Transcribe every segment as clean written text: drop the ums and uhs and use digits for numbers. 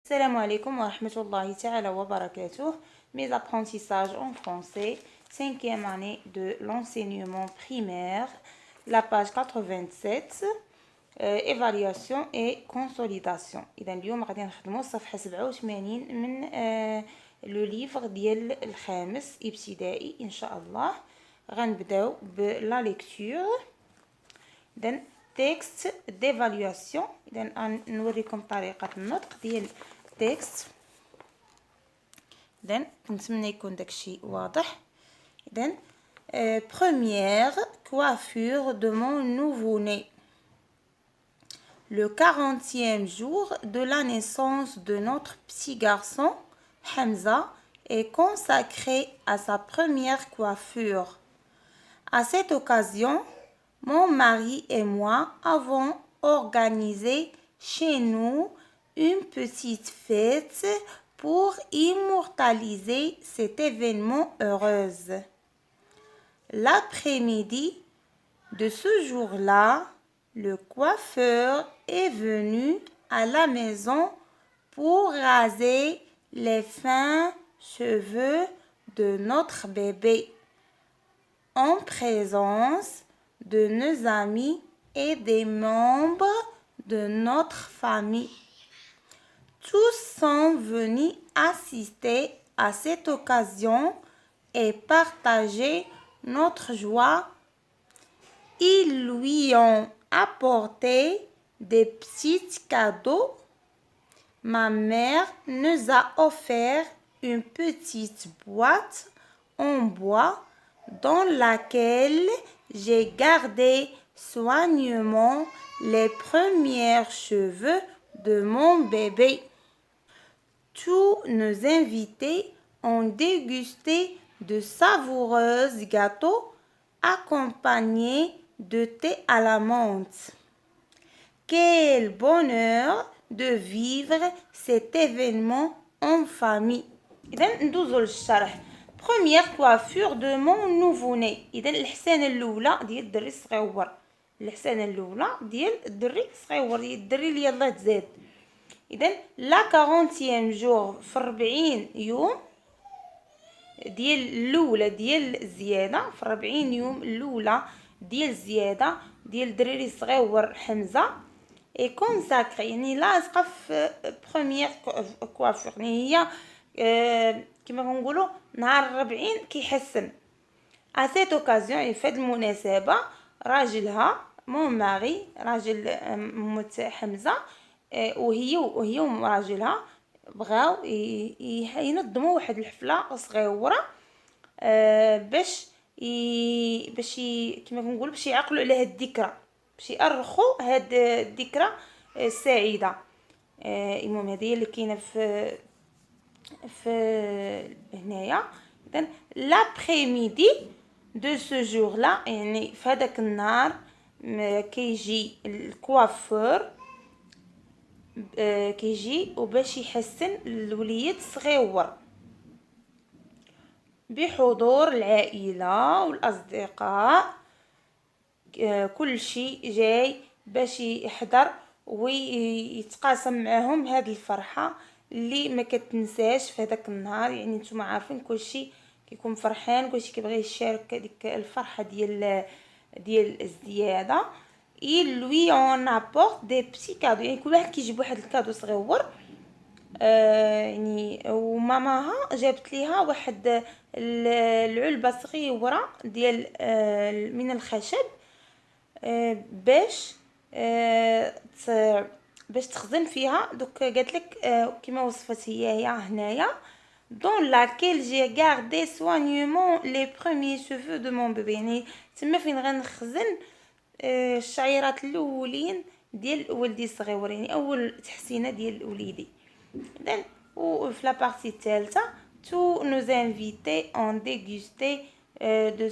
Salam alaikum wa rahmatullahi ta'ala wa barakatuh. Mes apprentissages en français, cinquième année de l'enseignement primaire, la page 87, évaluation et consolidation. إذا اليوم غادي نخدمو الصفحة 87 من لو ليفر ديال الخامس ابتدائي إن شاء الله. غنبداو بلا ليكتور. إذا texte d'évaluation. إذا نوريكم طريقة النطق ديال texte. إذا نتمنى يكون داكشي واضح. إذا première coiffure de mon nouveau-né. Le 40e jour de la naissance de notre petit garçon, Hamza, est consacré à sa première coiffure. À cette occasion, mon mari et moi avons organisé chez nous une petite fête pour immortaliser cet événement heureux. L'après-midi de ce jour-là, le coiffeur est venu à la maison pour raser les fins cheveux de notre bébé en présence de nos amis et des membres de notre famille. Tous sont venus assister à cette occasion et partager notre joie. Ils lui ont apporté des petits cadeaux. Ma mère nous a offert une petite boîte en bois dans laquelle j'ai gardé soigneusement les premiers cheveux de mon bébé. Tous nos invités ont dégusté de savoureux gâteaux accompagnés de thé à la menthe. Quel bonheur de vivre cet événement en famille. إذا ندوزو للشرح. Première coiffure de mon nouveau-né. إذا الحسانة الأولى ديال الدري الصغيور. الحسانة الأولى ديال الدري الصغيور ديال الدري اللي يلاه تزاد. إذا لا 40e jour في 40 يوم ديال الأولى ديال الزيادة في 40 يوم الأولى ديال الزيادة ديال الدراري الصغيور حمزة اي كونساكري يعني لاصقة في بروميير كوافور يعني هي كما كنقولوا نهار 40 كيحسن. ا سيت اوكازيون يعني في هذه المناسبة راجلها مون ماري راجل موت حمزة وهي وراجلها بغاو ينظموا واحد الحفلة صغيرة باش كما كنقول باش يعقلوا على هاد الذكرى باش يأرخوا هاد الذكرى السعيدة. المهم هذه اللي كاينه في هنايا. اذا لابريميدي دو سو جور لا يعني في هذاك النهار كيجي الكوافور كيجي وباش يحسن الوليد الصغيور بحضور العائلة والأصدقاء. كل شيء جاي باش يحضر ويتقاسم معهم هذه الفرحة اللي ما كتنساش في هذاك النهار. يعني نتوما عارفين كل شيء كيكون فرحان كل شيء كيبغي يشارك هذيك الفرحة ديال الزيادة. il lui en apporte des petits cadeaux يعني كل واحد كيجيب واحد الكادو صغيور. يعني وماماها جابت ليها واحد العلبة صغيرة ديال من الخشب باش تخزن فيها دوك قالت لك كما وصفت هي هنايا dans laquelle j'ai gardé soigneusement les premiers cheveux de mon bébé. يعني تما فين غنخزن الشعيرات الاولين ديال ولدي الصغير يعني اول تحسينه ديال وليدي. اذا وفي لا بارتي الثالثه tous nos invités ont dégusté de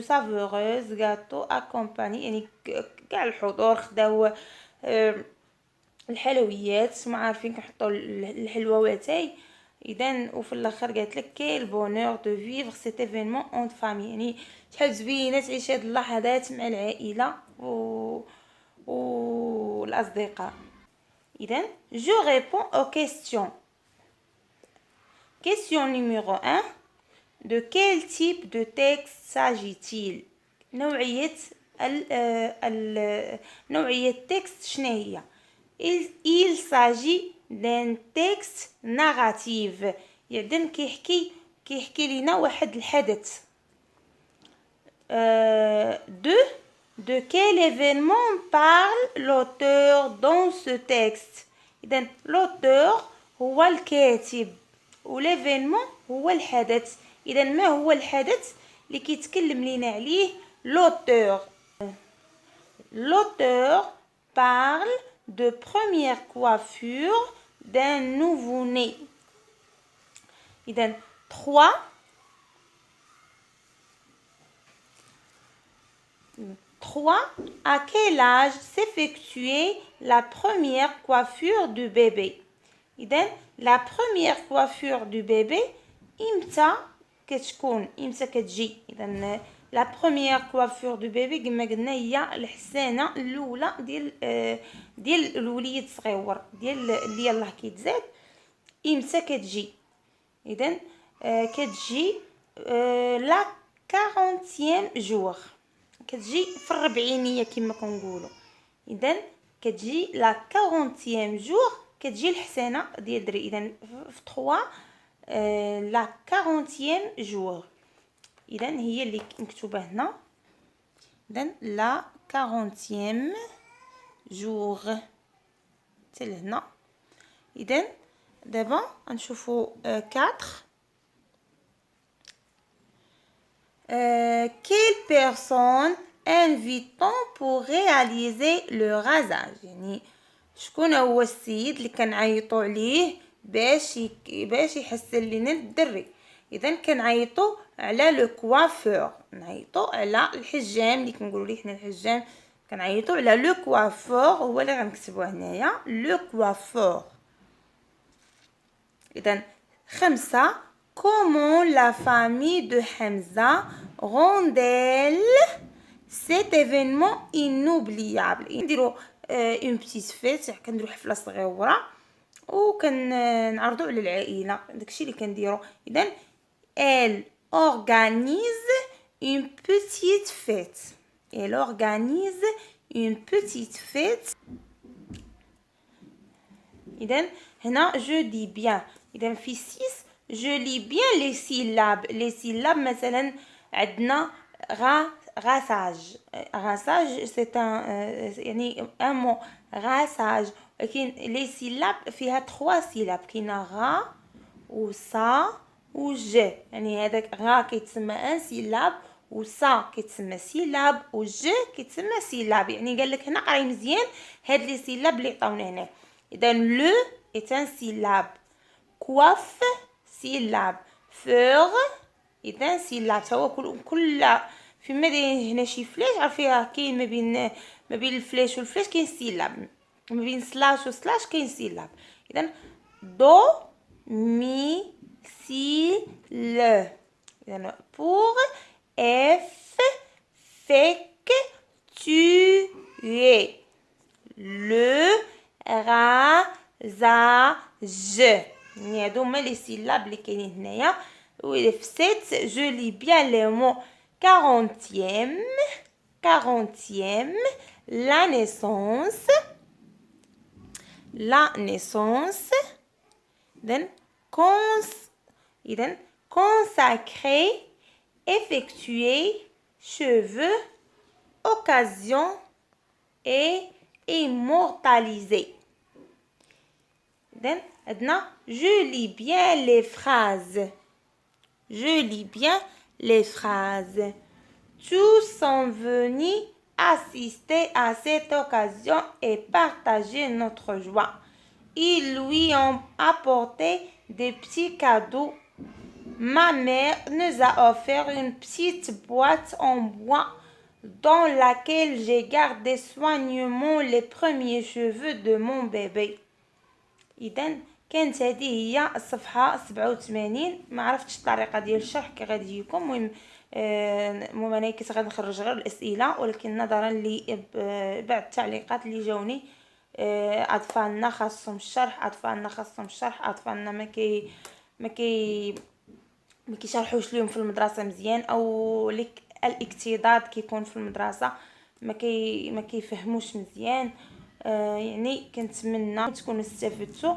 savoureux gâteaux accompagnés يعني كاع الحضور خداو الحلويات ما عارفين كنحطوا الحلوواتاي. اذا وفي الاخر قالت لك كيل بونور دو فيفر سيت ايفينمون اون فامي يعني شحال زوينه تعيش هاد اللحظات مع العائله والاصدقاء. إذن je réponds aux questions. Question numéro 1. De quel type de texte s'agit-il? نوعية texte شنو هي؟ Il s'agit d'un texte narratif. يعني كيحكي لنا واحد الحدث. De quel événement parle l'auteur dans ce texte? إذن l'auteur هو الكاتب والévénement هو الحدث. إذا ما هو الحدث اللي كيتكلم لينا عليه l'auteur? L'auteur parle de première coiffure d'un nouveau-né. إذا 3. À quel âge s'effectuait la première coiffure du bébé? إذا la première coiffure du bébé إمتى كتكون إمتى كتجي؟ إذا la première coiffure du bébé كما قلنا هي الحسانة الأولى ديال الوليد الصغيور ديال اللي يلاه كيتزاد. إمتى كتجي؟ إذا كتجي لا 40e jour. كتجي في الربعينية كما كنقولوا. إذا كتجي لا 40e jour كتجي الحسانة ديال الدري. إذا في 3 لا 40e jour. إذا هي اللي مكتوبة هنا. إذا لا 40e jour حتى لهنا. إذا دابا غنشوفوا 4. Quelle personne invite-t-on pour réaliser le rasage؟ يعني شكون هو السيد اللي كنعيطوا عليه باش يحسن لينا الدري؟ اذا كنعيطوا على لو كوافور. نعيطوا على الحجام اللي كنقولوا ليه حنا الحجام. كنعيطوا على لو كوافور هو اللي غنكتبوه هنايا لو كوافور. اذا 5. Comment la famille de Hamza rend-elle cet événement inoubliable؟ نديروا une petite fête. كنديروا حفله صغيره وكنعرضوا على العائله. داكشي اللي كنديروا. اذا elle organise une petite fête. Elle organise une petite fête. إذا هنا je dis bien. إذا في 6 je lis bien les syllabes. Les syllabes مثلا عندنا غاساج. غاساج c'est un يعني un mot غاساج. لكن les syllabes فيها 3 syllabes. كاينه غا وصا وج. يعني هذاك غا كيتسمى ان سيلاب وصا كيتسمى سيلاب وج كيتسمى سيلاب. يعني قال لك هنا قراي مزيان هاد لي سيلاب اللي عطاونا هنا. اذا لو est un syllabe. كواف سيلاب. فور اذا سيلاب. هو كل فيما دايرين هنا شي فلاش عارفيها. كاين ما بين الفلاش والفلاش كاين سيلاب. ما بين سلاش وسلاش كاين سيلاب. اذا دو مي سي ل. إذا pour effectuer le rasage. يعني هادو هما لي سيلاب اللي كاينين هنايا. و في 7 je lis bien les mots 40e la naissance. Then consacrer, effectuer, cheveux, occasion et immortaliser. Then je lis bien les phrases. Tous sont venus assister à cette occasion et partager notre joie. Ils lui ont apporté des petits cadeaux. Ma mère nous a offert une petite boîte en bois dans laquelle j'ai gardé soigneusement les premiers cheveux de mon bébé. إذن كانت هذه هي الصفحة 87. ما عرفتش الطريقة ديال الشرح كي غادي يجيكم. المهم انا كنت غنخرج غير الاسئله ولكن نظرا لبعض التعليقات اللي جاوني اطفالنا خاصهم الشرح، اطفالنا ما كيشرحوش ليهم في المدرسه مزيان، او الاكتضاد كيكون في المدرسه ما كيفهموش مزيان. يعني كنتمنى تكونوا استفدتوا.